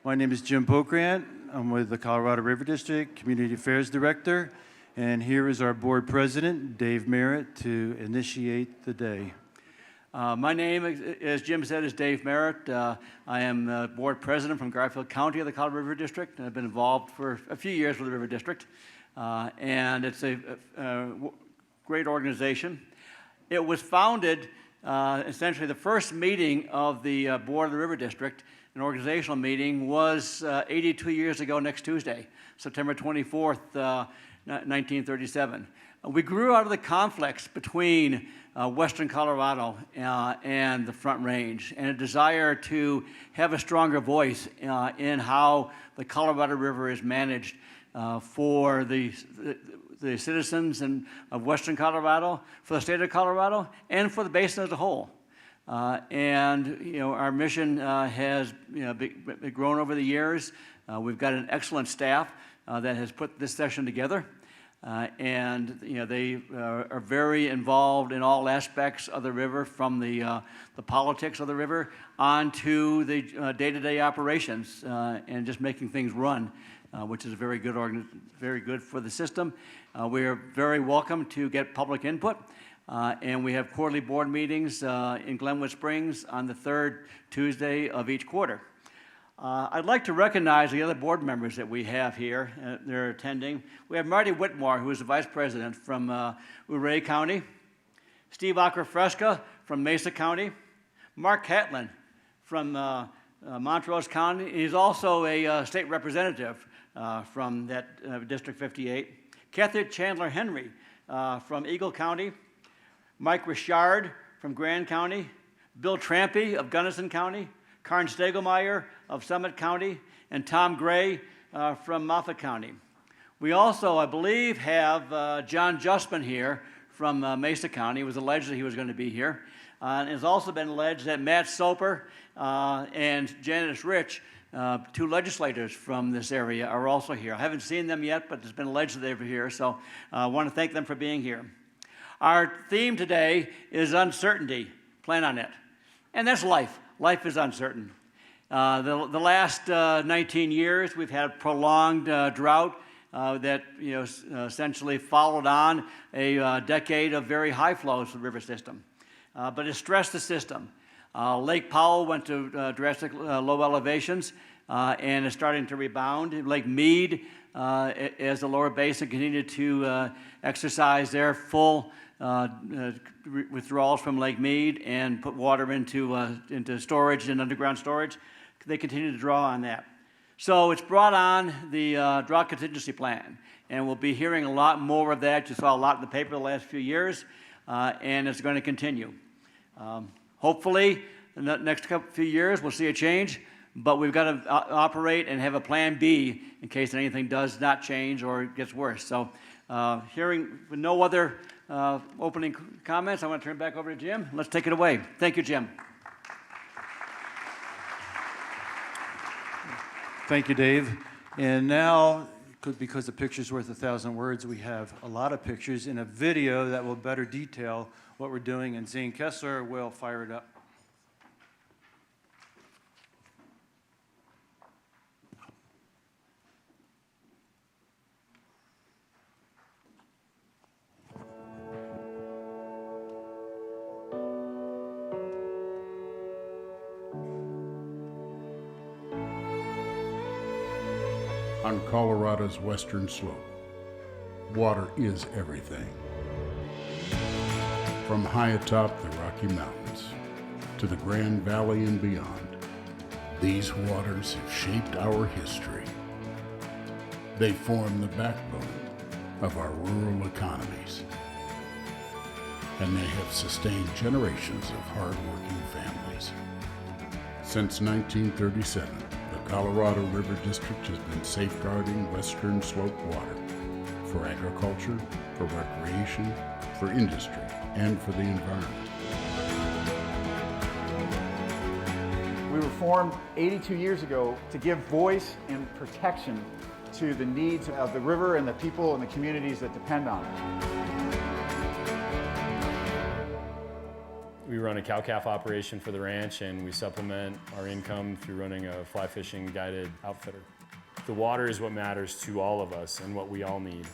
My name is Jim Pokrandt. I'm with the Colorado River District Community Affairs Director, and here is our board president, Dave Merritt, to initiate the day. My name, as Jim said, is Dave Merritt. I am the board president from Garfield County of the Colorado River District, and I've been involved for a few years with the River District, and it's a great organization. It was founded, essentially the first meeting of the board of the River District, an organizational meeting, was 82 years ago next Tuesday, September 24th, 1937. We grew out of the conflicts between western Colorado and the Front Range, and a desire to have a stronger voice in how the Colorado River is managed for the citizens of western Colorado, for the state of Colorado, and for the basin as a whole. And our mission has been grown over the years. We've got an excellent staff that has put this session together. And they are very involved in all aspects of the river, from the politics of the river on to the day-to-day operations and just making things run, which is very good for the system. We are very welcome to get public input, and we have quarterly board meetings in Glenwood Springs on the third Tuesday of each quarter. I'd like to recognize the other board members that we have here. They're attending. We have Marty Whitmore, who is the vice president from Ouray County, Steve Acrofresca from Mesa County, Mark Catlin from Montrose County. He's also a state representative from that District 58. Kathy Chandler Henry from Eagle County, Mike Richard from Grand County, Bill Trampy of Gunnison County, Karn Stegelmeyer of Summit County, and Tom Gray from Moffett County. We also, I believe, have John Justman here from Mesa County. It was alleged that he was going to be here. And it's also been alleged that Matt Soper and Janice Rich, two legislators from this area, are also here. I haven't seen them yet, but it's been alleged that they were here, so I want to thank them for being here. Our theme today is uncertainty. Plan on it. And that's life. Life is uncertain. The last 19 years, we've had prolonged drought that essentially followed on a decade of very high flows for the river system. But it stressed the system. Lake Powell went to drastic low elevations and is starting to rebound. Lake Mead, as the lower basin continued to exercise their full withdrawals from Lake Mead and put water into storage and underground storage, they continue to draw on that. So it's brought on the drought contingency plan, and we'll be hearing a lot more of that. You saw a lot in the paper the last few years, and it's going to continue. Hopefully, in the next few years, we'll see a change, but we've got to operate and have a plan B in case anything does not change or it gets worse. So hearing no other opening comments, I want to turn it back over to Jim. Let's take it away. Thank you, Jim. Thank you, Dave. And now, because a picture's worth 1,000 words, we have a lot of pictures in a video that will better detail what we're doing, and Zane Kessler will fire it up. On Colorado's western slope, water is everything. From high atop the Rocky Mountains to the Grand Valley and beyond, these waters have shaped our history. They form the backbone of our rural economies, and they have sustained generations of hard-working families. Since 1937, the Colorado River District has been safeguarding western slope water for agriculture, for recreation, for industry, and for the environment. We were formed 82 years ago to give voice and protection to the needs of the river and the people and the communities that depend on it. We run a cow-calf operation for the ranch, and we supplement our income through running a fly fishing guided outfitter. The water is what matters to all of us and what we all need.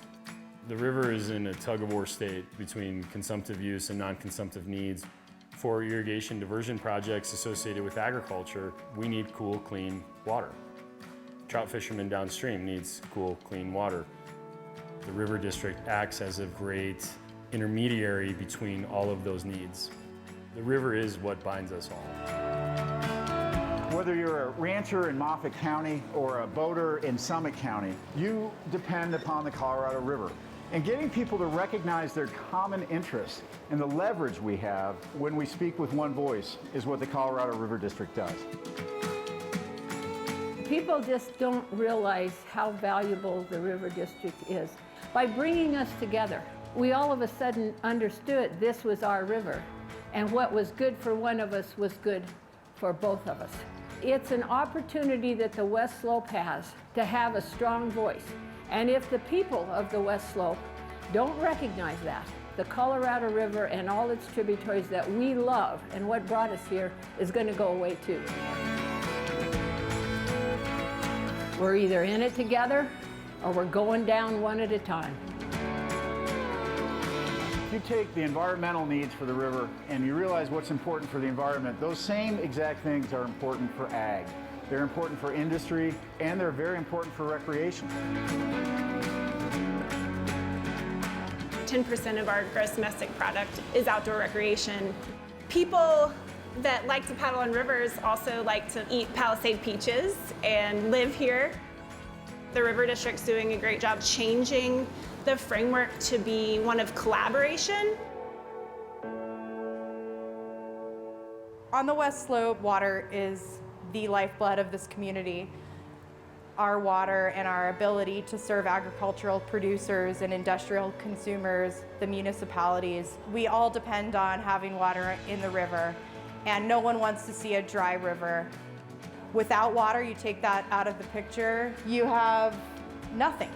The river is in a tug-of-war state between consumptive use and non-consumptive needs. For irrigation diversion projects associated with agriculture, we need cool, clean water. Trout fishermen downstream needs cool, clean water. The River District acts as a great intermediary between all of those needs. The river is what binds us all. Whether you're a rancher in Moffat County or a boater in Summit County, you depend upon the Colorado River. And getting people to recognize their common interests and the leverage we have when we speak with one voice is what the Colorado River District does. People just don't realize how valuable the River District is. By bringing us together, we all of a sudden understood this was our river, and what was good for one of us was good for both of us. It's an opportunity that the West Slope has to have a strong voice. And if the people of the West Slope don't recognize that, the Colorado River and all its tributaries that we love and what brought us here is going to go away too. We're either in it together or we're going down one at a time. If you take the environmental needs for the river and you realize what's important for the environment, those same exact things are important for ag. They're important for industry, and they're very important for recreation. 10% of our gross domestic product is outdoor recreation. People that like to paddle on rivers also like to eat Palisade peaches and live here. The River District's doing a great job changing the framework to be one of collaboration. On the West Slope, water is the lifeblood of this community. Our water and our ability to serve agricultural producers and industrial consumers, the municipalities, we all depend on having water in the river, and no one wants to see a dry river. Without water, you take that out of the picture, you have nothing.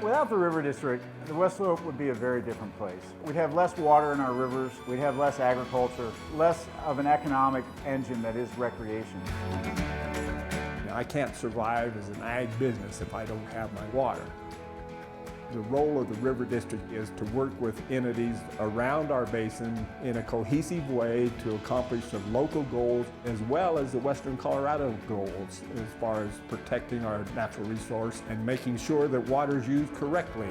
Without the River District, the West Slope would be a very different place. We'd have less water in our rivers, we'd have less agriculture, less of an economic engine that is recreation. I can't survive as an ag business if I don't have my water. The role of the River District is to work with entities around our basin in a cohesive way to accomplish some local goals as well as the Western Colorado goals as far as protecting our natural resource and making sure that water is used correctly.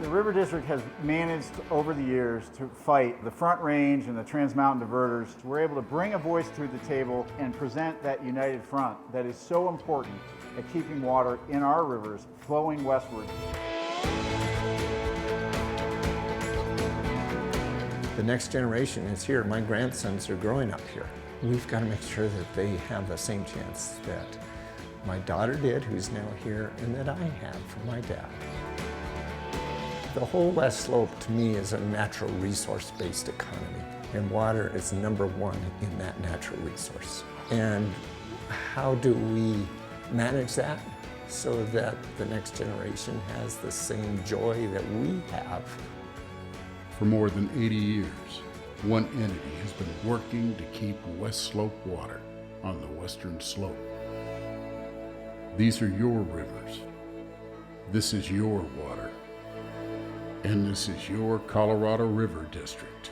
The River District has managed over the years to fight the Front Range and the Trans Mountain diverters. We're able to bring a voice to the table and present that united front that is so important at keeping water in our rivers flowing westward. The next generation is here. My grandsons are growing up here. We've got to make sure that they have the same chance that my daughter did, who's now here, and that I had from my dad. The whole West Slope, to me, is a natural resource-based economy, and water is number one in that natural resource. And how do we manage that so that the next generation has the same joy that we have? For more than 80 years, one entity has been working to keep West Slope water on the Western Slope. These are your rivers. This is your water. And this is your Colorado River District.